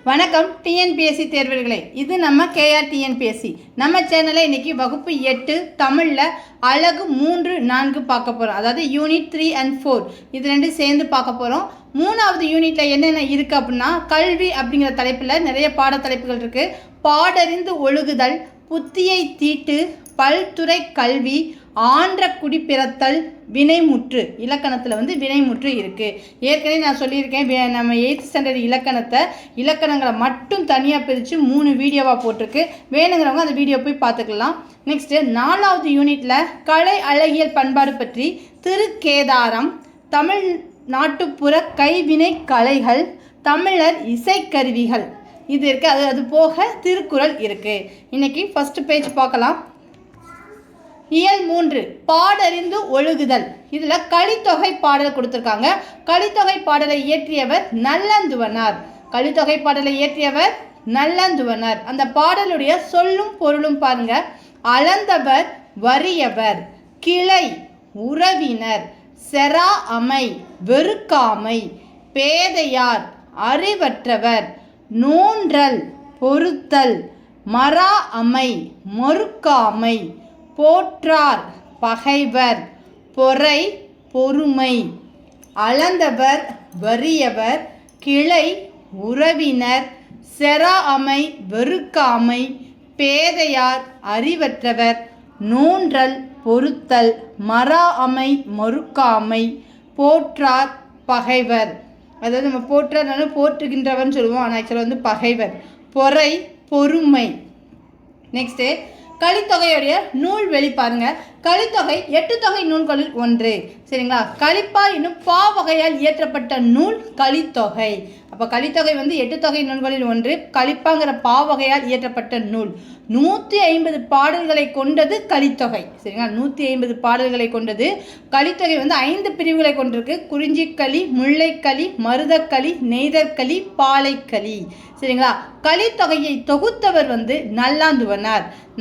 வணக்கம் டிஎன்பிஎஸ்சி தேர்வர்களே, இது நம்ம கேஆர் டிஎன்பிஎஸ்சி. நம்ம சேனலில் இன்றைக்கி வகுப்பு 8 தமிழில் அழகு 3, 4 பார்க்க போகிறோம். அதாவது யூனிட் 3 and 4 இது ரெண்டும் சேர்ந்து பார்க்க போகிறோம். 3வது யூனிட்டில் என்னென்ன இருக்குது அப்படின்னா, கல்வி அப்படிங்கிற தலைப்பில் நிறைய பாடத்தலைப்புகள் இருக்குது. பாடறிந்து ஒழுகுதல், புத்தியை தீட்டு, பல்துறை கல்வி, ஆன்ற குடிப்பிறத்தல், வினைமுற்று. இலக்கணத்தில் வினைமுற்று இருக்குது. ஏற்கனவே நான் சொல்லியிருக்கேன், நம்ம 8th ஸ்டாண்டர்ட் இலக்கணங்களை மட்டும் தனியாக பிரித்து 3 வீடியோவாக போட்டிருக்கு. வேணுங்கிறவங்க அந்த வீடியோ போய் பார்த்துக்கலாம். நெக்ஸ்ட்டு 4வது யூனிட்டில் கலை அழகியல் பண்பாடு பற்றி திருக்கேதாரம், தமிழ் நாட்டுப்புற கைவினை கலைகள், தமிழர் இசைக்கருவிகள் இது இருக்குது. அது போக திருக்குறள் இருக்குது. இன்றைக்கி ஃபஸ்ட்டு பேஜ் பார்க்கலாம். இயல் 3 பாடறிந்து ஒழுகுதல். இதில் கலித்தொகை பாடல் கொடுத்துருக்காங்க. கலித்தொகை பாடலை இயற்றியவர் நல்லந்துவனார். அந்த பாடலுடைய சொல்லும் பொருளும் பாருங்க. அளந்தவர், வறியவர், கிளை, உறவினர், செரா அமை, வெறுக்காமை, பேதையார், அறிவற்றவர், நோன்றல், பொறுத்தல், மரா அமை, மறுக்காமை, போற்றார், பகைவர், பொறை, பொறுமை. அளந்தவர், வறியவர், கிளை, உறவினர், செரா அமை, வெறுக்காமை, பேதையார், அறிவற்றவர், நோன்றல், பொறுத்தல், மரா அமை, மறுக்காமை, போற்றார், பகைவர். அதாவது நம்ம போற்றார் போற்றுகின்றவர்னு சொல்லுவோம், ஆனால் ஆக்சுவலாக பகைவர், பொறை, பொறுமை. நெக்ஸ்ட்டு கலித்தொகையுடைய நூல் வெளி பாருங்க. கலித்தொகை 8 தொகை நூல்களில் ஒன்று. சரிங்களா? கலிப்பா என்னும் பா வகையால் இயற்றப்பட்ட நூல் கலித்தொகை. அப்போ கலித்தொகை 8 தொகை நூல்களில் ஒன்று. கலிப்பாங்கிற பா வகையால் இயற்றப்பட்ட நூல். 150 பாடல்களை கொண்டது கலித்தொகை. சரிங்களா? 150 பாடல்களை கொண்டது. கலித்தொகை 5 பிரிவுகளை கொண்டிருக்கு. குறிஞ்சிக்களி, முல்லைக்களி, மருதக்களி, நெய்தற்களி, பாலைக்களி. சரிங்களா? கலித்தொகையை தொகுத்தவர்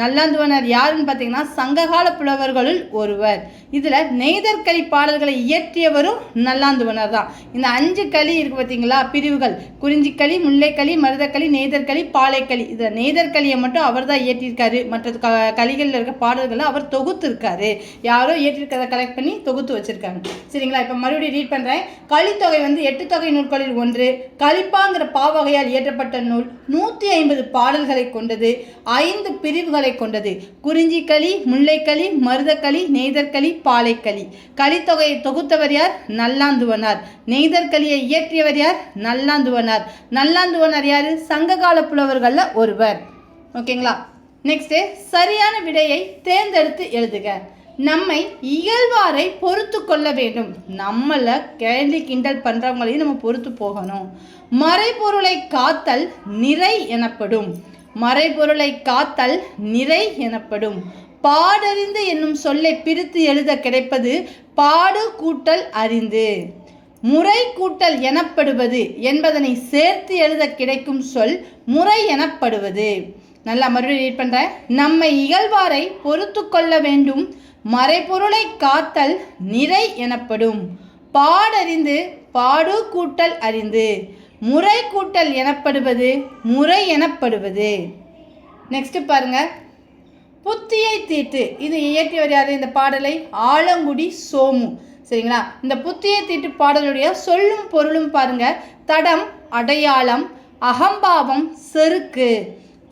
நல்லாந்துவனார் யாருன்னு பார்த்தீங்கன்னா சங்ககால புலவர்களுள் ஒருவர். இதில் நெய்தற்களி பாடல்களை இயற்றியவரும் நல்லாந்துவனார் தான். இந்த 5 களி இருக்குது பார்த்தீங்களா, பிரிவுகள்: குறிஞ்சிக்களி, முல்லைக்களி, மருதக்களி, நெய்தற்களி, பாலைக்களி. இதில் நெய்தற்களியை மட்டும் அவர் தான் இயற்றியிருக்காரு. மற்ற களிகளில் இருக்க பாடல்களை அவர் தொகுத்துருக்காரு. யாரோ இயற்றிருக்கிறத கலெக்ட் பண்ணி தொகுத்து வச்சுருக்காங்க. சரிங்களா? இப்போ மறுபடியும் ரீட் பண்ணுறேன். கலித்தொகை 8 தொகை நூல்களில் ஒன்று. கலிப்பாங்கிற பாவகையால் இயற்றப்பட்ட நூல். 150 பாடல்களை கொண்டது. 5 பிரிவுகளை கொண்டது. குறிஞ்சிக்களி, முல்லைக்களி, மருதக்களி, நெய்தற்களி, பாலைக்களி. கலித்தொகையை தொகுத்தவர் யார்? நல்லாந்துவனார். நெய்தற்களியை இயற்றியவர் யார்? நல்லாந்துவனார் யாரு? சங்ககால புலவர்களில் ஒருவர். ஓகேங்களா? நெக்ஸ்ட்டு சரியான விடையை தேர்ந்தெடுத்து எழுதுக. நம்மை இயல்பாரை பொறுத்து கொள்ள வேண்டும். நம்மளை கேள்வி கிண்டல் பண்ணுறவங்களையும் நம்ம பொறுத்து போகணும். மறைபொருளை காத்தல் நிறை எனப்படும். பாடறிந்து என்னும் சொல்லை பிரித்து எழுத கிடைப்பது பாடு கூட்டல் அறிந்து. முறை கூட்டல் எனப்படுவது என்பதனை சேர்த்து எழுத கிடைக்கும் சொல் முறை எனப்படுவது. நல்லா மறுபடியும் ரீட் பண்ணுறேன். நம்மை இகழ்வாரை பொறுத்து கொள்ள வேண்டும். மறைபொருளை காத்தல் நிறை எனப்படும். பாடறிந்து பாடு கூட்டல் அறிந்து. முறை கூட்டல் எனப்படுவது முறை எனப்படுவது. நெக்ஸ்ட் பாருங்க. புத்தியை தீட்டு. இது இயற்றியவர் யாரு? இந்த பாடலை ஆலங்குடி சோமு. சரிங்களா? இந்த புத்தியை தீட்டு பாடலுடைய சொல்லும் பொருளும் பாருங்க. தடம், அடையாளம், அகம்பாவம், செருக்கு.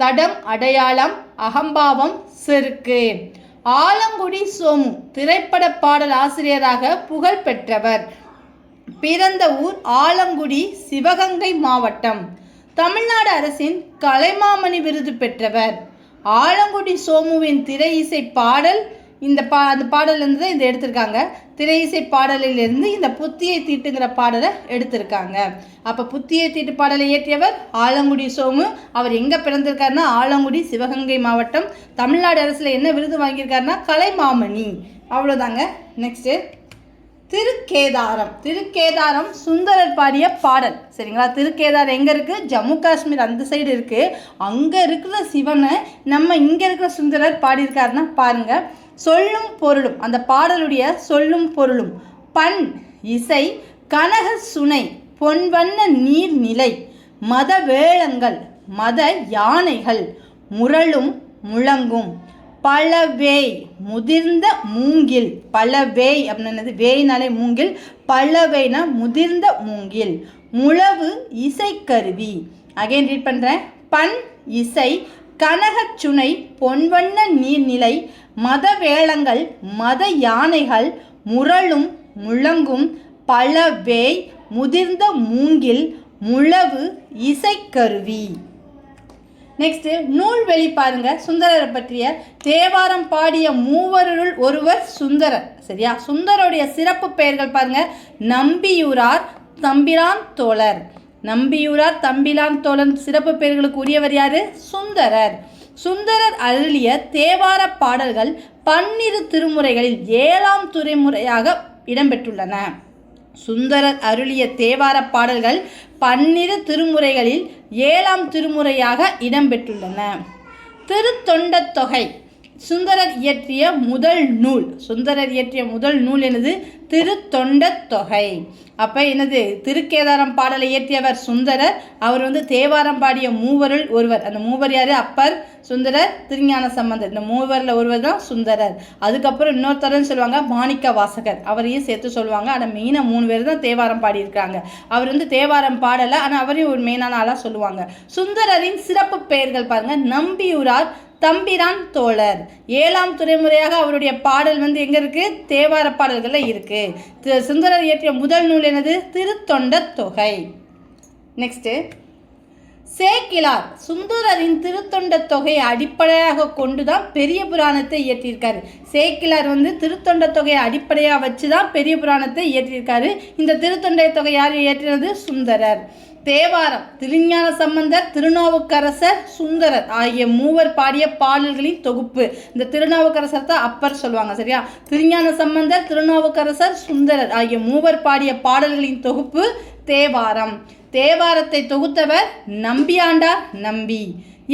தடம், அடையாளம், அகம்பாவம், செருக்கு. ஆலங்குடி சோமு திரைப்பட பாடல் ஆசிரியராக புகழ் பெற்றவர். பிறந்த ஊர் ஆலங்குடி, சிவகங்கை மாவட்டம். தமிழ்நாடு அரசின் கலைமாமணி விருது பெற்றவர். ஆலங்குடி சோமுவின் திரை இசை பாடல் அந்த பாடலிருந்து தான் இதை எடுத்திருக்காங்க. திரை இசை பாடலிலிருந்து இந்த புத்தியை தீட்டுங்கிற பாடலை எடுத்திருக்காங்க. அப்போ புத்தியை தீட்டு பாடலை இயற்றியவர் ஆலங்குடி சோமு. அவர் எங்கே பிறந்திருக்காருன்னா ஆலங்குடி, சிவகங்கை மாவட்டம். தமிழ்நாடு அரசில் என்ன விருது வாங்கியிருக்காருன்னா கலைமாமணி. அவ்வளோதாங்க. நெக்ஸ்ட்டு திருக்கேதாரம் சுந்தரர் பாடிய பாடல். சரிங்களா? திருக்கேதாரம் எங்கே இருக்குது? ஜம்மு காஷ்மீர் அந்த சைடு இருக்குது. அங்கே இருக்கிற சிவனை நம்ம இங்கே இருக்கிற சுந்தரர் பாடியிருக்காருன்னா பாருங்கள். சொல்லும் பொருளும், அந்த பாடலுடைய சொல்லும் பொருளும்: பண், இசை, கனக சுனை, பொன்வண்ண நீர்நிலை, மத வேளங்கள் மத யானைகள் முரளும் முழங்கும் பழவேய் முதிர்ந்த மூங்கில் பழவேய் அப்படின்னது வேய்னாலே மூங்கில் பழவேய்னா முதிர்ந்த மூங்கில் முழவு இசைக்கருவி அகைன் ரீட் பண்ணுறேன் பண் இசை கனகச்சுனை பொன்வண்ண நீர்நிலை மத வேளங்கள் மத யானைகள் முரளும் முழங்கும் பழவேய் முதிர்ந்த மூங்கில் முழவு இசைக்கருவி. நெக்ஸ்ட் நூல்வெளி பாருங்க. சுந்தரரை பற்றிய தேவாரம் பாடிய மூவருள் ஒருவர் சுந்தரர். சரியா? சுந்தரருடைய சிறப்பு பெயர்கள் பாருங்க. நம்பியூரார், தம்பிரான் தோழர். நம்பியூரார், தம்பிரான் தோழர் சிறப்பு பெயர்களுக்கு உரியவர் யாரு? சுந்தரர். சுந்தரர் அருளிய தேவார பாடல்கள் 12 திருமுறைகளில் 7ஆம் திருமுறையாக இடம்பெற்றுள்ளன. சுந்தரர் அருளிய தேவார பாடல்கள் 12 திருமுறைகளில் 7ஆம் திருமுறையாக இடம்பெற்றுள்ளன. திருத்தொண்டத்தொகை சுந்தரர் இயற்றிய முதல் நூல். சுந்தரர் இயற்றிய முதல் நூல் என்னது? திருத்தொண்டத்தொகை. அப்போ என்னது? திருக்கேதாரம் பாடலை இயற்றியவர் சுந்தரர். அவர் தேவாரம் பாடிய மூவருள் ஒருவர். அந்த மூவர் யாரு? அப்பர், சுந்தரர், திருஞான சம்பந்தர். இந்த மூவரில் ஒருவர் தான் சுந்தரர். அதுக்கப்புறம் இன்னொருத்தர்னு சொல்லுவாங்க மாணிக்க வாசகர். அவரையும் சேர்த்து சொல்லுவாங்க. ஆனால் மெயினாக 3 பேர் தான் தேவாரம் பாடியிருக்காங்க. அவர் தேவாரம் பாடலை, ஆனால் அவரையும் ஒரு மெயினான ஆளாக சொல்லுவாங்க. சுந்தரரின் சிறப்பு பெயர்கள் பாருங்க. நம்பியூரார், தம்பிரான் தோழர். 7ஆம் திருமுறையாக அவருடைய பாடல் எங்கே இருக்குது? தேவார பாடல்களில் இருக்குது. சுந்தரர் இயற்றிய முதல் நூல் என்னது? திருத்தொண்டத்தொகை. நெக்ஸ்ட்டு சேக்கிழார் சுந்தரரின் திருத்தொண்டத்தொகையை அடிப்படையாக கொண்டு தான் பெரிய புராணத்தை இயற்றியிருக்காரு. சேக்கிழார் திருத்தொண்டத்தொகையை அடிப்படையாக வச்சு தான் பெரிய புராணத்தை இயற்றியிருக்காரு. இந்த திருத்தொண்டத்தொகை யார் இயற்றினது? சுந்தரர். தேவாரம் திருஞான சம்பந்தர், திருநாவுக்கரசர், சுந்தரர் ஆகிய மூவர் பாடிய பாடல்களின் தொகுப்பு. இந்த திருநாவுக்கரசர் தான் அப்பர் சொல்லுவாங்க. சரியா? திருஞான சம்பந்தர், திருநாவுக்கரசர், சுந்தரர் ஆகிய மூவர் பாடிய பாடல்களின் தொகுப்பு தேவாரம். தேவாரத்தை தொகுத்தவர் நம்பியாண்டார் நம்பி.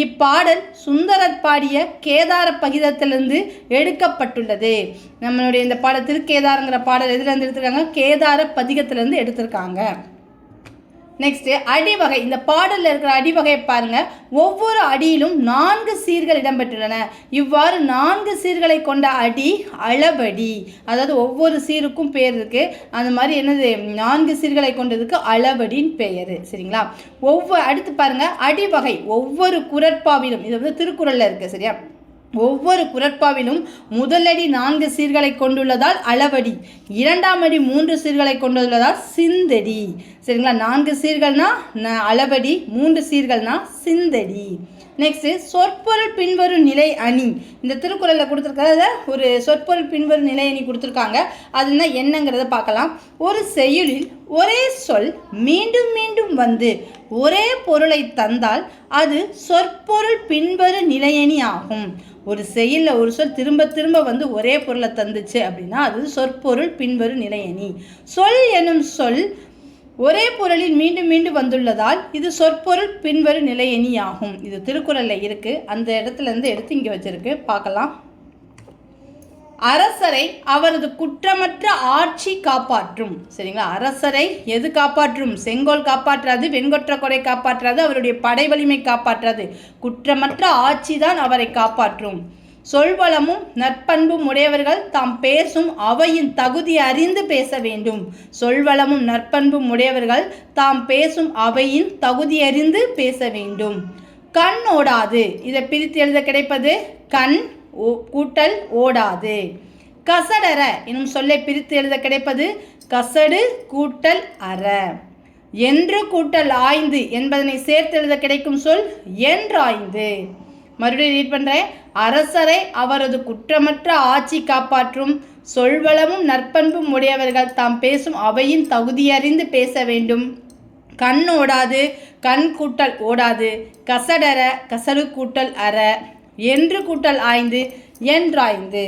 இப்பாடல் சுந்தரர் பாடிய கேதார பகிதத்திலிருந்து எடுக்கப்பட்டுள்ளது. நம்மளுடைய இந்த பாடல் திருக்கேதாரங்கிற பாடல் எதுலேருந்து எடுத்திருக்காங்க? கேதார பதிகத்திலிருந்து எடுத்திருக்காங்க. நெக்ஸ்ட்டு அடிவகை. இந்த பாடலில் இருக்கிற அடிவகையை பாருங்கள். ஒவ்வொரு அடியிலும் 4 சீர்கள் இடம்பெற்றுள்ளன. இவ்வாறு 4 சீர்களை கொண்ட அடி அளவடி. அதாவது ஒவ்வொரு சீருக்கும் பேர் இருக்குது. அந்த மாதிரி என்னது 4 சீர்களை கொண்டதுக்கு அளவடின்னு பெயர். சரிங்களா? அடுத்து பாருங்கள் அடிவகை. ஒவ்வொரு குறட்பாவிலும் இது திருக்குறளில் இருக்குது. சரியா? ஒவ்வொரு குறட்பாவிலும் முதலடி 4 சீர்களை கொண்டுள்ளதால் அளவடி, 2ஆம் அடி 3 சீர்களை கொண்டுள்ளதால் சிந்தடி. சரிங்களா? 4 சீர்கள்னா அளவடி, 3 சீர்கள்னா சிந்தடி. நெக்ஸ்ட்டு சொற்பொருள் பின்வரும் நிலை அணி. இந்த திருக்குறளில் கொடுத்துருக்கிறத ஒரு சொற்பொருள் பின்வரும் நிலை அணி கொடுத்துருக்காங்க. அதுனா என்னங்கிறத பார்க்கலாம். ஒரு செய்யுளில் ஒரே சொல் மீண்டும் மீண்டும் ஒரே பொருளை தந்தால் அது சொற்பொருள் பின்வரும் நிலையணி ஆகும். ஒரு செய்யுளில் ஒரு சொல் திரும்ப திரும்ப ஒரே பொருளை தந்துச்சு அப்படின்னா அது சொற்பொருள் பின்வரும் நிலையணி. சொல் எனும் சொல் ஒரே பொருளில் மீண்டும் மீண்டும் வந்துள்ளதால் இது சொற்பொருள் பின்வரும் நிலையணி ஆகும். இது திருக்குறளில் இருக்குது. அந்த இடத்துலேருந்து எடுத்து இங்கே வச்சிருக்கு. பார்க்கலாம். அரசரை அவரது குற்றமற்ற ஆட்சி காப்பாற்றும். சரிங்களா? அரசரை எது காப்பாற்றும்? செங்கோல் காப்பாற்றாது, வெண்கொற்ற கொடை காப்பாற்றாது, அவருடைய படை வலிமை காப்பாற்றாது. குற்றமற்ற ஆட்சி தான் அவரை காப்பாற்றும். சொல்வளமும் நற்பண்பும் உடையவர்கள் தாம் பேசும் அவையின் தகுதி அறிந்து பேச வேண்டும். சொல்வளமும் நற்பண்பும் உடையவர்கள் தாம் பேசும் அவையின் தகுதி அறிந்து பேச வேண்டும். கண் ஓடாது. இதை பிரித்து எழுத கிடைப்பது கண் கூட்டல் ஓடாது. கசடர எனும் சொல்லை பிரித்து எழுத கிடைப்பது கசடு கூட்டல் அற. என்று கூட்டல் ஆய்ந்து என்பதனை சேர்த்து எழுத கிடைக்கும் சொல் என்றாய்ந்து. மறுபடியும் ரீட் பண்ணுறேன். அரசரை அவரது குற்றமற்ற ஆட்சி காப்பாற்றும். சொல்வளமும் நற்பண்பும் உடையவர்கள் தாம் பேசும் அவையின் தகுதியறிந்து பேச வேண்டும். கண் ஓடாது, கண் கூட்டல் ஓடாது. கசடர, கசடு கூட்டல் அற. என்று கூட்டல் ஆய்ந்து, என்றாய்ந்து.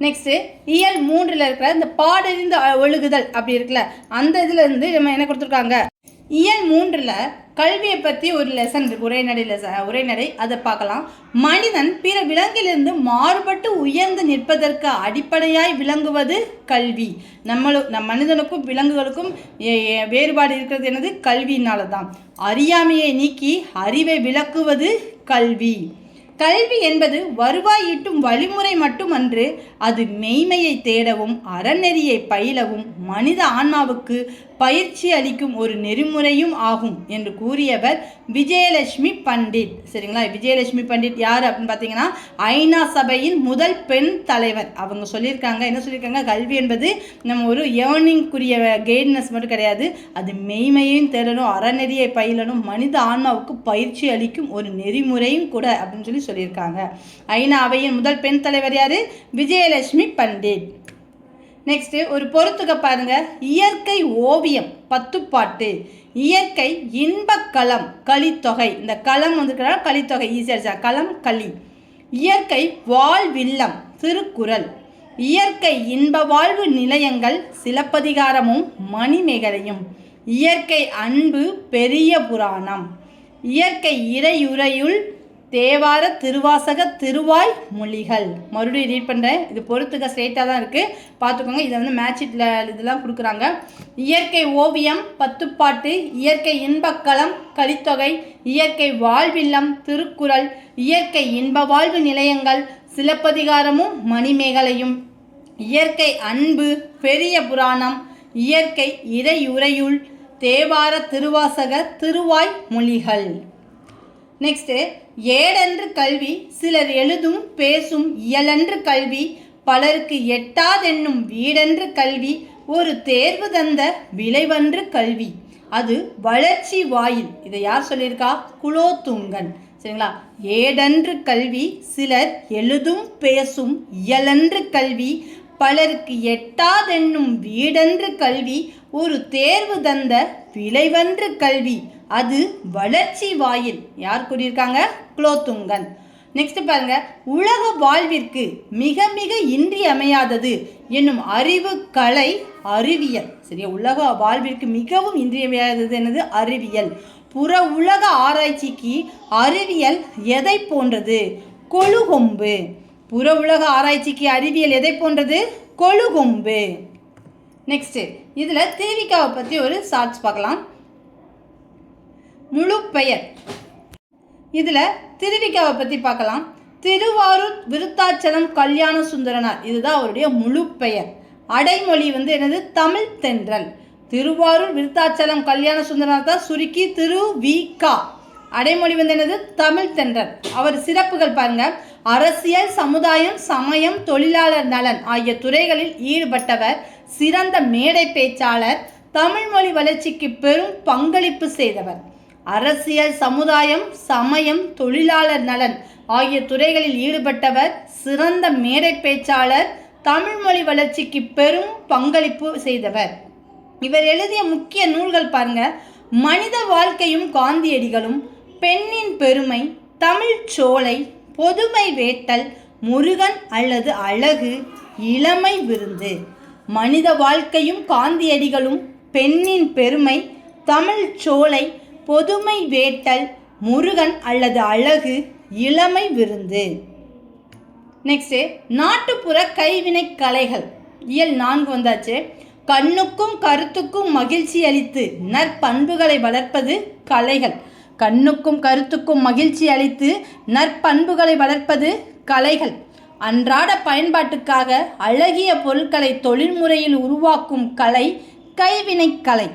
நெக்ஸ்ட்டு இயல் 3ல் இருக்கிற இந்த பாடறிந்து ஒழுகுதல் அப்படி இருக்குல்ல, அந்த இதில் நம்ம என்ன கொடுத்துருக்காங்க? இயல் 3ல் கல்வியை பற்றி ஒரு லெசன் உரைநடை அதை பார்க்கலாம். மனிதன் பிற விலங்கிலிருந்து மாறுபட்டு உயர்ந்து நிற்பதற்கு அடிப்படையாய் விளங்குவது கல்வி. மனிதனுக்கும் விலங்குகளுக்கும் வேறுபாடு இருக்கிறது என்னது? கல்வியினால தான். அறியாமையை நீக்கி அறிவை விளக்குவது கல்வி. கல்வி என்பது வருவாய் ஈட்டும் வழிமுறை மட்டுமன்று, அது மெய்மையை தேடவும் அறநெறியை பயிலவும் மனித ஆன்மாவுக்கு பயிற்சி அளிக்கும் ஒரு நெறிமுறையும் ஆகும் என்று கூறியவர் விஜயலட்சுமி பண்டிட். சரிங்களா? விஜயலட்சுமி பண்டிட் யார் அப்படின்னு பார்த்தீங்கன்னா ஐநா சபையின் முதல் பெண் தலைவர். அவங்க சொல்லியிருக்காங்க, என்ன சொல்லியிருக்காங்க? கல்வி என்பது நம்ம ஒரு ஏர்னிங்குரிய கைட்னஸ் மட்டும் கிடையாது, அது மெய்மையையும் தேடணும், அறநெறியை பயிலணும், மனித ஆன்மாவுக்கு பயிற்சி அளிக்கும் ஒரு நெறிமுறையும் கூட அப்படின்னு சொல்லியிருக்காங்க. ஐநா அவையின் முதல் பெண் தலைவர் யாரு? விஜயலட்சுமி பண்டிட். நெக்ஸ்ட் ஒரு பொறுத்துக்க பாருங்க. இயற்கை ஓவியம் 10 பாட்டு. இயற்கை இன்பக்களம் கலித்தொகை. இந்த களம் வந்துக்கிறா கலித்தொகை ஈஸியா களம் களி. இயற்கை வாழ்வில்லம் திருக்குறள். இயற்கை இன்ப வாழ்வு நிலையங்கள் சிலப்பதிகாரமும் மணிமேகலையும். இயற்கை அன்பு பெரிய புராணம். இயற்கை இறையுறையுள் தேவார திருவாசக திருவாய் மொழிகள். மறுபடியும் ரீட் பண்ணுறேன், இது பொறுத்துக்க ஸ்ட்ரெயிட்டாக தான் இருக்குது, பார்த்துக்கோங்க. இதை வந்து மேட்சிட்டில் இதெல்லாம் கொடுக்குறாங்க. இயற்கை ஓவியம் 10 பாட்டு. இயற்கை இன்பக்களம் கலித்தொகை. இயற்கை வாழ்வில்லம் திருக்குறள். இயற்கை இன்ப வாழ்வு நிலையங்கள் சிலப்பதிகாரமும் மணிமேகலையும். இயற்கை அன்பு பெரிய புராணம். இயற்கை இறையுறையுள் தேவார திருவாசக திருவாய் மொழிகள். நெக்ஸ்ட்டு ஏடென்று கல்வி சிலர் எழுதும் பேசும் இயலன்று கல்வி பலருக்கு எட்டாதென்னும் வீடென்று கல்வி ஒரு தேர்வு தந்த விளைவன்று கல்வி அது வளர்ச்சி வாயில். இதை யார் சொல்லியிருக்கா? குலோத்துங்கன். சரிங்களா? ஏடென்று கல்வி சிலர் எழுதும் பேசும் இயலன்று கல்வி பலருக்கு எட்டாதென்னும் வீடென்று கல்வி ஒரு தேர்வு தந்த விளைவன்று கல்வி அது வளர்ச்சி வாயில். யார் கூறியிருக்காங்க? குலோத்துங்கன். நெக்ஸ்ட் பாருங்க. உலக வாழ்விற்கு மிக மிக இன்றியமையாதது என்னும் அறிவு கலை அறிவியல். சரியா? உலக வாழ்விற்கு மிகவும் இன்றியமையாதது என்னது? அறிவியல். புற உலக ஆராய்ச்சிக்கு அறிவியல் எதை போன்றது? கொழுகொம்பு. புற உலக ஆராய்ச்சிக்கு அறிவியல் எதை போன்றது? கொழுகொம்பு. நெக்ஸ்ட் இதில் திருவிக்காவை பற்றி ஒரு ஷார்ட்ஸ் பார்க்கலாம். முழு பெயர். இதில் திருவிக்காவை பற்றி பார்க்கலாம். திருவாரூர் விருத்தாச்சலம் கல்யாண சுந்தரனார், இதுதான் அவருடைய முழு பெயர். அடைமொழி வந்து என்னது? தமிழ் தென்றல். திருவாரூர் விருத்தாச்சலம் கல்யாண சுந்தரனார் தான் சுருக்கி திரு-வி-க. அடைமொழி வந்து என்னது? தமிழ் தென்றல். அவர் சிறப்புகள் பாருங்க. அரசியல் சமுதாயம் சமயம் தொழிலாளர் நலன் ஆகிய துறைகளில் ஈடுபட்டவர். சிறந்த மேடை பேச்சாளர். தமிழ் மொழி வளர்ச்சிக்கு பெரும் பங்களிப்பு செய்தவர். அரசியல் சமுதாயம் சமயம் தொழிலாளர் நலன் ஆகிய துறைகளில் ஈடுபட்டவர். சிறந்த மேடை பேச்சாளர். தமிழ் மொழி வளர்ச்சிக்கு பெரும் பங்களிப்பு செய்தவர். இவர் எழுதிய முக்கிய நூல்கள் பாருங்க. மனித வாழ்க்கையும் காந்தியடிகளும், பெண்ணின் பெருமை, தமிழ் சோலை, பொதுமை வேட்டல், முருகன் அல்லது அழகு, இளமை விருந்து. மனித வாழ்க்கையும் காந்தியடிகளும், பெண்ணின் பெருமை, தமிழ் சோலை, பொதுமை வேட்டல், முருகன் அல்லது அழகு, இளமை விருந்து. நெக்ஸ்ட்டு நாட்டுப்புற கைவினை கலைகள். இயல் 4 வந்தாச்சு. கண்ணுக்கும் கருத்துக்கும் மகிழ்ச்சி அளித்து நற்பண்புகளை வளர்ப்பது கலைகள். கண்ணுக்கும் கருத்துக்கும் மகிழ்ச்சி அளித்து நற்பண்புகளை வளர்ப்பது கலைகள். அன்றாட பயன்பாட்டுக்காக அழகிய பொருட்களை தொழில்முறையில் உருவாக்கும் கலை கைவினை கலை.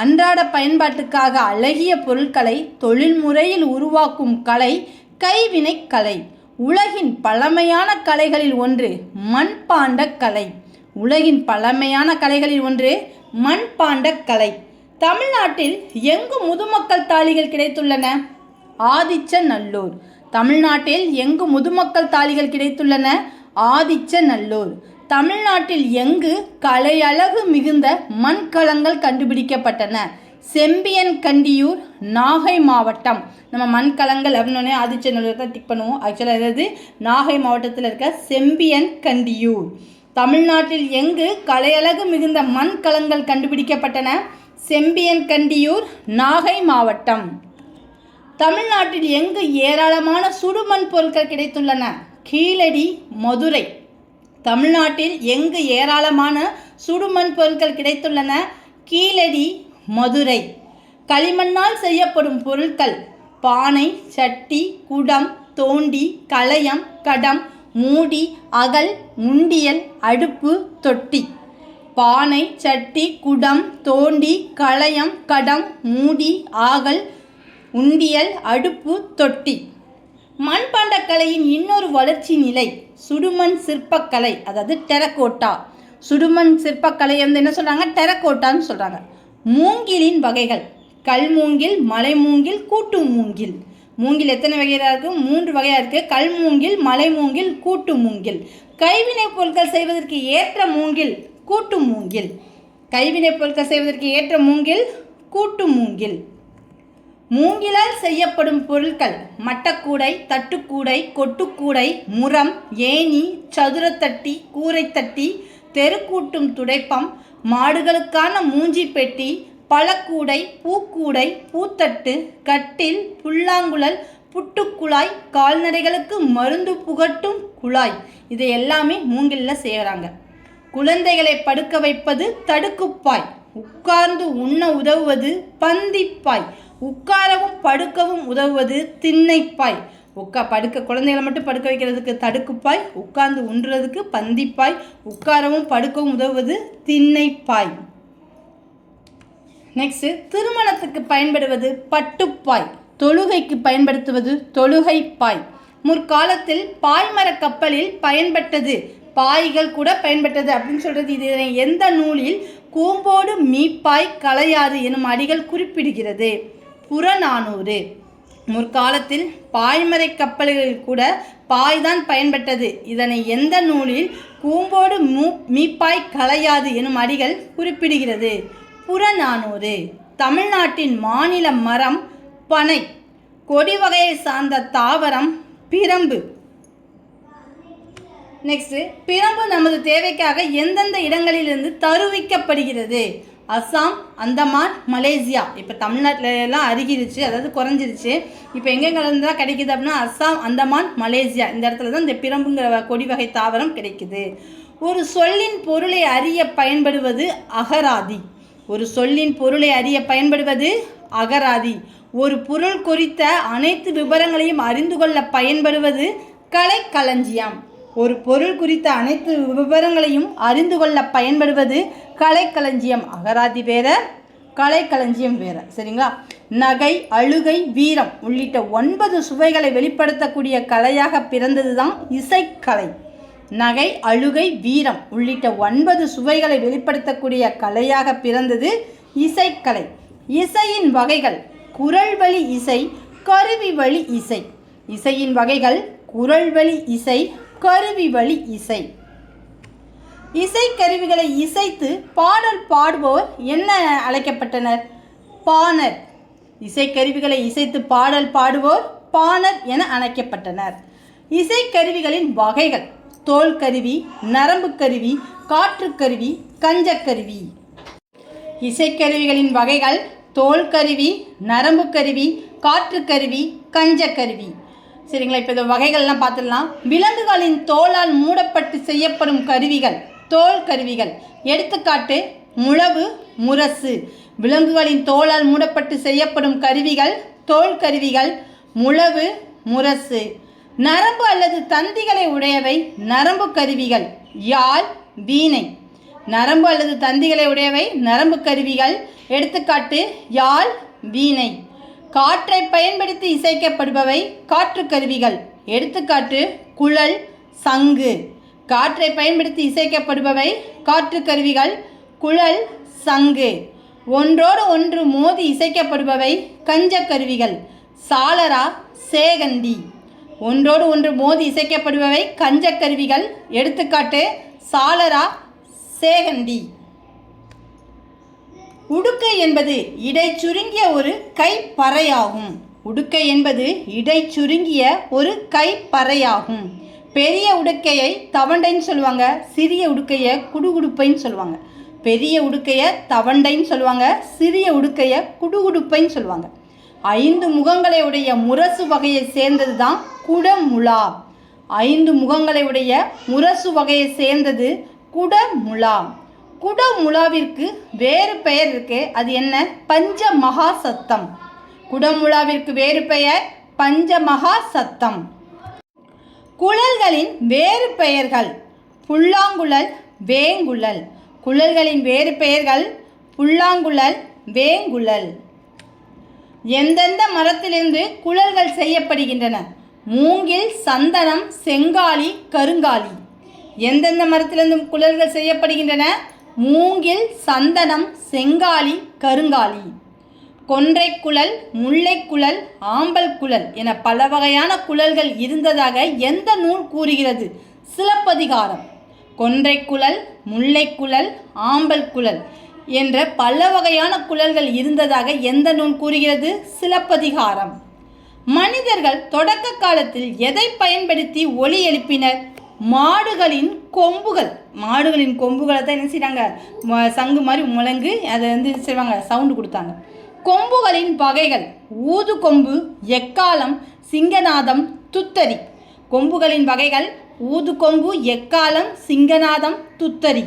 அன்றாட பயன்பாட்டுக்காக அழகிய பொருட்களை தொழில்முறையில் உருவாக்கும் கலை கைவினை கலை. உலகின் பழமையான கலைகளில் ஒன்று மண்பாண்ட கலை. உலகின் பழமையான கலைகளில் ஒன்று மண்பாண்ட கலை. தமிழ்நாட்டில் எங்கு முதுமக்கள் தாழிகள் கிடைத்துள்ளன? ஆதிச்சநல்லூர். தமிழ்நாட்டில் எங்கு முதுமக்கள் தாழிகள் கிடைத்துள்ளன? ஆதிச்சநல்லூர். தமிழ்நாட்டில் எங்கு கலையழகு மிகுந்த மண்கலங்கள் கண்டுபிடிக்கப்பட்டன? செம்பியன்கண்டியூர், நாகை மாவட்டம். நம்ம மண்கலங்கள் அப்படின்னு ஆதிச்சநல்லூர் தான் டிக் பண்ணுவோம். ஆக்சுவலாக அதாவது நாகை மாவட்டத்தில் இருக்க செம்பியன்கண்டியூர். தமிழ்நாட்டில் எங்கு கலையழகு மிகுந்த மண்கலங்கள் கண்டுபிடிக்கப்பட்டன? செம்பியன்கண்டியூர், நாகை மாவட்டம். தமிழ்நாட்டில் எங்கு ஏராளமான சுடுமண் பொருட்கள் கிடைத்துள்ளன? கீழடி, மதுரை. தமிழ்நாட்டில் எங்கு ஏராளமான சுடுமண் பொருட்கள் கிடைத்துள்ளன? கீழடி, மதுரை. களிமண்ணால் செய்யப்படும் பொருட்கள்: பானை, சட்டி, குடம், தோண்டி, கலயம், கடம், மூடி, அகல், உண்டியல், அடுப்பு, தொட்டி. பானை, சட்டி, குடம், தோண்டி, கலயம், கடம், மூடி, ஆகல், உண்டியல், அடுப்பு, தொட்டி. மண்பாண்டக்கலையின் இன்னொரு வளர்ச்சி நிலை சுடுமண் சிற்பக்கலை, அதாவது டெரகோட்டா. சுடுமண் சிற்பக்கலை என்ன சொல்கிறாங்க? டெரகோட்டான்னு சொல்கிறாங்க. மூங்கிலின் வகைகள்: கல் மூங்கில், மலை மூங்கில், கூட்டு மூங்கில். மூங்கில் எத்தனை வகையாக இருக்குது? 3 வகையாக இருக்குது. கல் மூங்கில், மலை மூங்கில், கூட்டு மூங்கில். கைவினைப் பொருட்கள் செய்வதற்கு ஏற்ற மூங்கில் கூட்டு மூங்கில். கைவினைப் பொருட்கள் செய்வதற்கு ஏற்ற மூங்கில் கூட்டு மூங்கில். மூங்கிலால் செய்யப்படும் பொருட்கள்: மட்டக்கூடை, தட்டுக்கூடை, கொட்டுக்கூடை, முறம், ஏணி, சதுரத்தட்டி, கூரைத்தட்டி, தெருக்கூட்டும் துடைப்பம், மாடுகளுக்கான மூஞ்சி பெட்டி, பழக்கூடை, பூக்கூடை, பூத்தட்டு, கட்டில், புல்லாங்குழல், புட்டுக்குழாய், கால்நடைகளுக்கு மருந்து புகட்டும் குழாய். இதை எல்லாமே மூங்கிலில் செய்கிறாங்க. குழந்தைகளை படுக்க வைப்பது தடுக்குப்பாய். உட்கார்ந்து உண்ண உதவுவது பந்திப்பாய். உட்காரவும் படுக்கவும் உதவுவது திண்ணைப்பாய். குழந்தைகளை மட்டும் படுக்க வைக்கிறதுக்கு தடுக்குப்பாய், உட்கார்ந்து உண்றதுக்கு பந்திப்பாய், உட்காரவும் படுக்கவும் உதவுவது திண்ணைப்பாய். நெக்ஸ்ட், திருமணத்துக்கு பயன்படுவது பட்டுப்பாய், தொழுகைக்கு பயன்படுத்துவது தொழுகைப்பாய். முற்காலத்தில் பாய்மர கப்பலில் பயன்பட்டது, பாய்கள் கூட பயன்பட்டது அப்படின்னு சொல்கிறது. இதனை எந்த நூலில் கூம்போடு மீப்பாய் கலையாது எனும் அடிகள் குறிப்பிடுகிறது? புறநானூறு. முற்காலத்தில் பாய்மரை கப்பல்களில் கூட பாய்தான் பயன்பட்டது. இதனை எந்த நூலில் கூம்போடு மீப்பாய் கலையாது எனும் அடிகள் குறிப்பிடுகிறது? புறநானூறு. தமிழ்நாட்டின் மாநில மரம் பனை. கொடி வகையை சார்ந்த தாவரம் பிரம்பு. நெக்ஸ்ட், பிரம்பு நமது தேவைக்காக எந்தெந்த இடங்களிலிருந்து தருவிக்கப்படுகிறது? அஸ்ஸாம், அந்தமான், மலேசியா. இப்போ தமிழ்நாட்டிலலாம் அருகிருச்சு, அதாவது குறைஞ்சிருச்சு. இப்போ எங்கெங்கிருந்து தான் கிடைக்குது அப்படின்னா அஸ்ஸாம், அந்தமான், மலேசியா. இந்த இடத்துல தான் இந்த பிரம்புங்கிற கொடி வகை தாவரம் கிடைக்குது. ஒரு சொல்லின் பொருளை அறிய பயன்படுவது அகராதி. ஒரு சொல்லின் பொருளை அறிய பயன்படுவது அகராதி. ஒரு பொருள் குறித்த அனைத்து விவரங்களையும் அறிந்து கொள்ள பயன்படுவது கலைக்களஞ்சியம். ஒரு பொருள் குறித்த அனைத்து விவரங்களையும் அறிந்து கொள்ள பயன்படுவது கலைக்களஞ்சியம். அகராதி வேற, கலைக்களஞ்சியம் வேற. சரிங்களா? நகை, அழுகை, வீரம் உள்ளிட்ட 9 சுவைகளை வெளிப்படுத்தக்கூடிய கலையாக பிறந்தது தான் இசைக்கலை. நகை, அழுகை, வீரம் உள்ளிட்ட 9 சுவைகளை வெளிப்படுத்தக்கூடிய கலையாக பிறந்தது இசைக்கலை. இசையின் வகைகள்: குரல் வழி இசை, கருவி வழி இசை. இசையின் வகைகள்: குரல் வழி இசை, கருவி வழி இசை. இசைக்கருவிகளை இசைத்து பாடல் பாடுபவர் என்ன அழைக்கப்பட்டனர்? பாணர். இசைக்கருவிகளை இசைத்து பாடல் பாடுவோர் பாணர் என அழைக்கப்பட்டனர். இசைக்கருவிகளின் வகைகள்: தோல் கருவி, நரம்பு கருவி, காற்றுக்கருவி, கஞ்சக்கருவி. இசைக்கருவிகளின் வகைகள்: தோல் கருவி, நரம்பு கருவி, காற்றுக்கருவி, கஞ்சக்கருவி. சரிங்களா? இப்போ இந்த வகைகள்லாம் பார்த்துடலாம். விலங்குகளின் தோலால் மூடப்பட்டு செய்யப்படும் கருவிகள் தோல் கருவிகள். எடுத்துக்காட்டு: முழவு, முரசு. விலங்குகளின் தோலால் மூடப்பட்டு செய்யப்படும் கருவிகள் தோல் கருவிகள், முழவு, முரசு. நரம்பு அல்லது தந்திகளை உடையவை நரம்பு கருவிகள். யாழ், வீணை. நரம்பு அல்லது தந்திகளை உடையவை நரம்பு கருவிகள். எடுத்துக்காட்டு: யாழ், வீணை. காற்றை பயன்படுத்தி இசைக்கப்படுபவை காற்று கருவிகள். எடுத்துக்காட்டு: குழல், சங்கு. காற்றை பயன்படுத்தி இசைக்கப்படுபவை காற்று கருவிகள், குழல், சங்கு. ஒன்றோடு ஒன்று மோதி இசைக்கப்படுபவை கஞ்சக்கருவிகள். சாளரா, சேகண்டி. ஒன்றோடு ஒன்று மோதி இசைக்கப்படுபவை கஞ்சக்கருவிகள். எடுத்துக்காட்டு: சாளரா, சேகண்டி. உடுக்கை என்பது இடை சுருங்கிய ஒரு கைப்பறையாகும். உடுக்கை என்பது இடை சுருங்கிய ஒரு கைப்பறையாகும். பெரிய உடுக்கையை தவண்டைன்னு சொல்லுவாங்க, சிறிய உடுக்கையை குடுகுடுப்பைன்னு சொல்லுவாங்க. பெரிய உடுக்கையை தவண்டைன்னு சொல்லுவாங்க, சிறிய உடுக்கையை குடுகுடுப்பைன்னு சொல்லுவாங்க. 5 முகங்களை உடைய முரசு வகையை சேர்ந்தது தான் குடமுழா. 5 முகங்களை உடைய முரசு வகையை சேர்ந்தது குடமுழா. குடமுழாவிற்கு வேறு பெயர் இருக்கு, அது என்ன? பஞ்சமகா சத்தம். குடமுழாவிற்கு வேறு பெயர் பஞ்சமகா சத்தம். குழல்களின் வேறு பெயர்கள் புல்லாங்குழல், வேங்குழல். குழல்களின் வேறு பெயர்கள் புல்லாங்குழல், வேங்குழல். எந்தெந்த மரத்திலிருந்து குழல்கள் செய்யப்படுகின்றன? மூங்கில், சந்தனம், செங்காலி, கருங்காலி. எந்தெந்த மரத்திலிருந்து குழல்கள் செய்யப்படுகின்றன? மூங்கில், சந்தனம், செங்காலி, கருங்காலி. கொன்றைக்குழல், முல்லைக்குழல், ஆம்பல் குழல் என பல வகையான குழல்கள் இருந்ததாக எந்த நூல் கூறுகிறது? சிலப்பதிகாரம். கொன்றைக்குழல், முல்லைக்குழல், ஆம்பல் குழல் என்ற பல வகையான குழல்கள் இருந்ததாக எந்த நூல் கூறுகிறது? சிலப்பதிகாரம். மனிதர்கள் தொடக்க காலத்தில் எதை பயன்படுத்தி ஒலி எழுப்பினர்? மாடுகளின் கொம்புகள். மாடுகளின் கொம்புகளை தான் என்ன செய்கிறாங்க? சங்கு மாதிரி முழங்கு அதை செய்வாங்க, சவுண்டு கொடுத்தாங்க. கொம்புகளின் வகைகள் ஊது கொம்பு, எக்காலம், சிங்கநாதம், துத்தரி. கொம்புகளின் வகைகள் ஊது கொம்பு, எக்காலம், சிங்கநாதம், துத்தரி.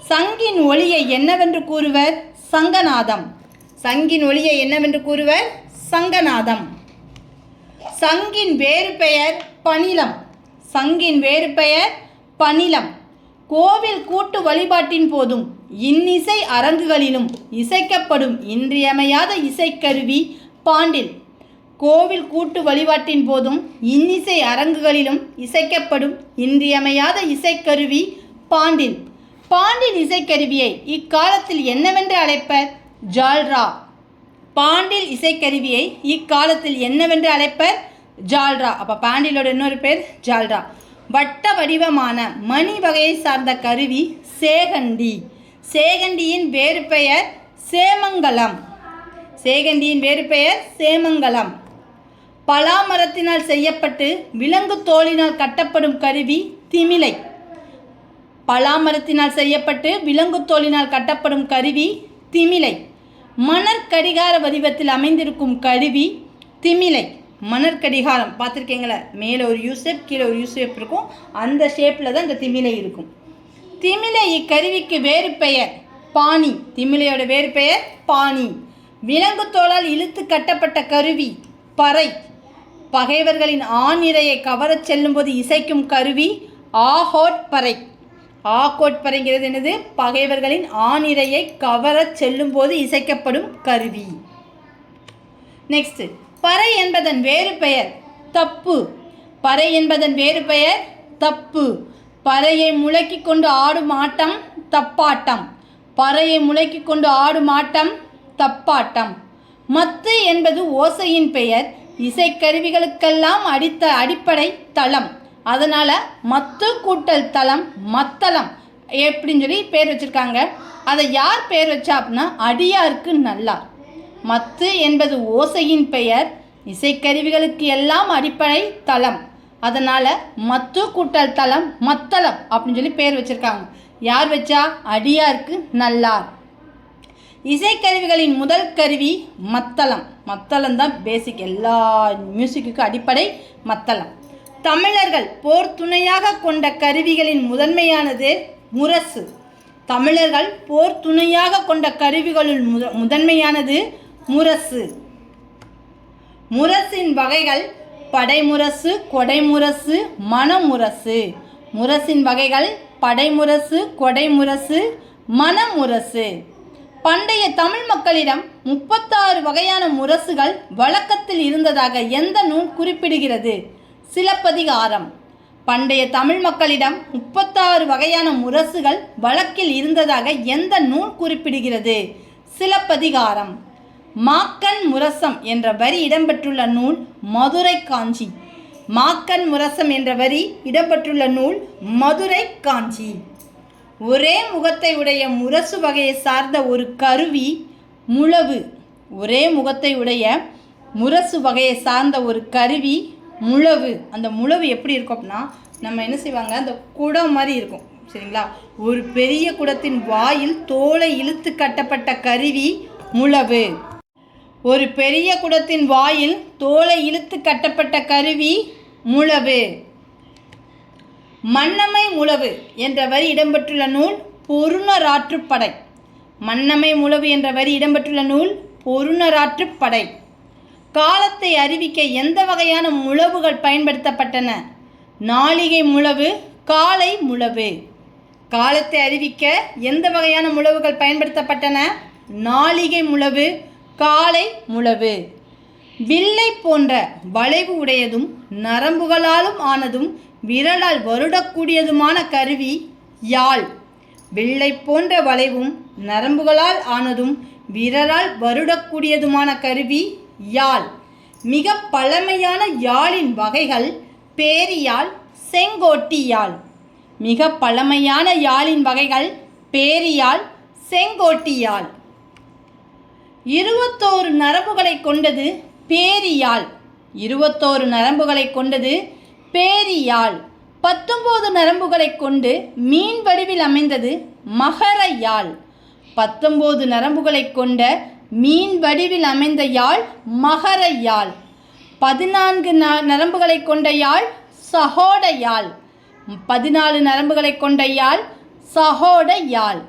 சங்கின் ஒலியை என்னவென்று கூறுவர்? சங்கநாதம். சங்கின் ஒலியை என்னவென்று கூறுவர்? சங்கநாதம். சங்கின் வேறு பெயர் பணிலம். சங்கின் வேறு பெயர் பணிலம். கோவில் கூட்டு வழிபாட்டின் போதும் இன்னிசை அரங்குகளிலும் இசைக்கப்படும் இன்றியமையாத இசைக்கருவி பாண்டில். கோவில் கூட்டு வழிபாட்டின் போதும் இன்னிசை அரங்குகளிலும் இசைக்கப்படும் இன்றியமையாத இசைக்கருவி பாண்டில். பாண்டில் இசைக்கருவியை இக்காலத்தில் என்னவென்று அழைப்பர்? ஜால்ரா. பாண்டில் இசைக்கருவியை இக்காலத்தில் என்னவென்று அழைப்பர்? ஜால்ரா. அப்போ பாண்டிலோட இன்னொரு பேர் ஜால்ரா. வட்ட வடிவமான மணி வகையை சார்ந்த கருவி சேகண்டி. சேகண்டியின் வேறு பெயர் சேமங்கலம். சேகண்டியின் வேறு பெயர் சேமங்கலம். பலாமரத்தினால் செய்யப்பட்டு விலங்கு தோலினால் கட்டப்படும் கருவி திமிலை. பலாமரத்தினால் செய்யப்பட்டு விலங்கு தோலினால் கட்டப்படும் கருவி திமிலை. மணற்கடிகார வடிவத்தில் அமைந்திருக்கும் கருவி திமிலை. மணற்கடிகாரம் பார்த்துருக்கீங்களா? மேலே ஒரு யூசேப், கீழே ஒரு யூசேப் இருக்கும். அந்த ஷேப்பில் தான் இந்த திமிலை இருக்கும். திமிலை இக்கருவிக்கு வேறு பெயர் பாணி. திமிலையோட வேறு பெயர் பாணி. விலங்கு தோலால் இழுத்து கட்டப்பட்ட கருவி பறை. பகைவர்களின் ஆணிரையை கவரச் செல்லும்போது இசைக்கும் கருவி ஆகோட்பறை. ஆகோட்பறைங்கிறது என்னது? பகைவர்களின் ஆணிரையை கவரச் செல்லும்போது இசைக்கப்படும் கருவி. நெக்ஸ்ட், பறை என்பதன் வேறு பெயர் தப்பு. பறை என்பதன் வேறு பெயர் தப்பு. பறையை முழக்கி கொண்டு ஆடும் ஆட்டம் தப்பாட்டம். பறையை முழக்கி கொண்டு ஆடும் ஆட்டம் தப்பாட்டம். மத்து என்பது ஓசையின் பெயர். இசைக்கருவிகளுக்கெல்லாம் அடிப்படை தளம். அதனால் மத்து கூட்டல் தளம் மத்தளம் எப்படின்னு சொல்லி பேர் வச்சுருக்காங்க. அதை யார் பேர் வச்சா அப்படின்னா அடியாருக்கு நல்லார். மத்து என்பது ஓசையின் பெயர். இசைக்கருவிகளுக்கு எல்லாம் அடிப்படை தளம். அதனால் மத்து கூட்டல் தளம் மத்தளம் அப்படின்னு சொல்லி பேர் வச்சுருக்காங்க. யார் வச்சா? அடியாருக்கு நல்லார். இசைக்கருவிகளின் முதல் கருவி மத்தளம். மத்தளம் தான் பேசிக், எல்லா மியூசிக்குக்கும் அடிப்படை மத்தளம். தமிழர்கள் போர் துணையாக கொண்ட கருவிகளின் முதன்மையானது முரசு. தமிழர்கள் போர் துணையாக கொண்ட கருவிகளுள் முதன்மையானது முரசு. முரசின் வகைகள் படைமுரசு, கொடைமுரசு, மணமுரசு. முரசின் வகைகள் படைமுரசு, கொடைமுரசு, மணமுரசு. பண்டைய தமிழ் மக்களிடம் 36 வகையான முரசுகள் வழக்கத்தில் இருந்ததாக எந்த நூல் குறிப்பிடுகிறது? சிலப்பதிகாரம். பண்டைய தமிழ் மக்களிடம் 36 வகையான முரசுகள் வழக்கில் இருந்ததாக எந்த நூல் குறிப்பிடுகிறது? சிலப்பதிகாரம். மாக்கன் முரசம் என்ற வரி இடம்பெற்றுள்ள நூல் மதுரை காஞ்சி. மாக்கன் முரசம் என்ற வரி இடம்பெற்றுள்ள நூல் மதுரை காஞ்சி. ஒரே முகத்தை உடைய முரசு வகையை சார்ந்த ஒரு கருவி முழவு. ஒரே முகத்தை உடைய முரசு வகையை சார்ந்த ஒரு கருவி முழவு. அந்த முழவு எப்படி இருக்கும் அப்படின்னா, நம்ம என்ன செய்வாங்க, அந்த குடம் மாதிரி இருக்கும், சரிங்களா? ஒரு பெரிய குடத்தின் வாயில் தோலை இழுத்து கட்டப்பட்ட கருவி முழவு. ஒரு பெரிய குடத்தின் வாயில் தோலை இழுத்து கட்டப்பட்ட கருவி முழவு. மன்னமை முழவு என்ற வரி இடம்பெற்றுள்ள நூல் பொருணராற்றுப்படை. மன்னமை முழவு என்ற வரி இடம்பெற்றுள்ள நூல் பொருணராற்றுப்படை. காலத்தை அறிவிக்க எந்த வகையான முழவுகள் பயன்படுத்தப்பட்டன? நாளிகை முழவு, காலை முழவு. காலத்தை அறிவிக்க எந்த வகையான முழவுகள் பயன்படுத்தப்பட்டன? நாளிகை முழவு, காலை முழவு. வில்லை போன்ற வளைவு உடையதும் நரம்புகளாலும் ஆனதும் விரலால் வருடக்கூடியதுமான கருவி யாழ். வில்லை போன்ற வளைவும் நரம்புகளால் ஆனதும் விரலால் வருடக்கூடியதுமான கருவி யாழ். மிக பழமையான யாழின் வகைகள் பேரியாழ், செங்கோட்டி யாழ். மிக பழமையான யாழின் வகைகள் பேரியாழ், செங்கோட்டி யாழ். 21 நரம்புகளை கொண்டது பேரியாழ். 21 நரம்புகளை கொண்டது பேரியாழ். 19 நரம்புகளை கொண்டு மீன் வடிவில் அமைந்தது மகர யாழ். 19 நரம்புகளை கொண்ட மீன் வடிவில் அமைந்த யாழ் மகர யாழ். 14 நரம்புகளை கொண்ட யாழ் சகோட யாழ். 14 நரம்புகளை கொண்ட யாழ் சகோட யாழ்.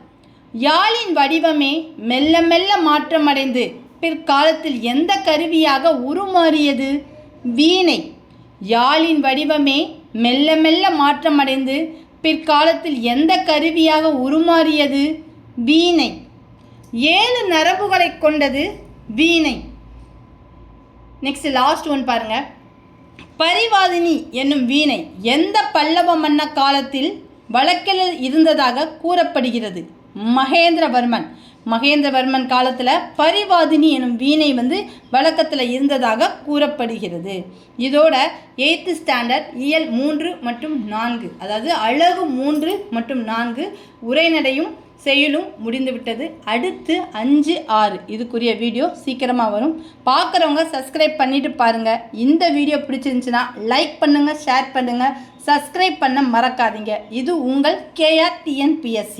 யாழின் வடிவமே மெல்ல மெல்ல மாற்றமடைந்து பிற்காலத்தில் எந்த கருவியாக உருமாறியது? வீணை. யாழின் வடிவமே மெல்ல மெல்ல மாற்றமடைந்து பிற்காலத்தில் எந்த கருவியாக உருமாறியது? வீணை. 7 நரம்புகளை கொண்டது வீணை. நெக்ஸ்ட் லாஸ்ட் ஒன் பாருங்க. பரிவாதினி என்னும் வீணை எந்த பல்லவ மன்ன காலத்தில் வழக்கில் இருந்ததாக கூறப்படுகிறது? மகேந்திரவர்மன். மகேந்திரவர்மன் காலத்தில் பரிவாதினி எனும் வீணை வழக்கத்தில் இருந்ததாக கூறப்படுகிறது. இதோட 8th ஸ்டாண்டர்ட் இயல் 3 மற்றும் 4, அதாவது அழகு 3 மற்றும் 4 உரைநடையும் செயலும் முடிந்துவிட்டது. அடுத்து 5, 6 இதுக்குரிய வீடியோ சீக்கிரமாக வரும். பார்க்குறவங்க சப்ஸ்கிரைப் பண்ணிவிட்டு பாருங்கள். இந்த வீடியோ பிடிச்சிருந்துச்சுன்னா லைக் பண்ணுங்கள், ஷேர் பண்ணுங்கள், சப்ஸ்கிரைப் பண்ண மறக்காதீங்க. இது உங்கள் KR TNPSC.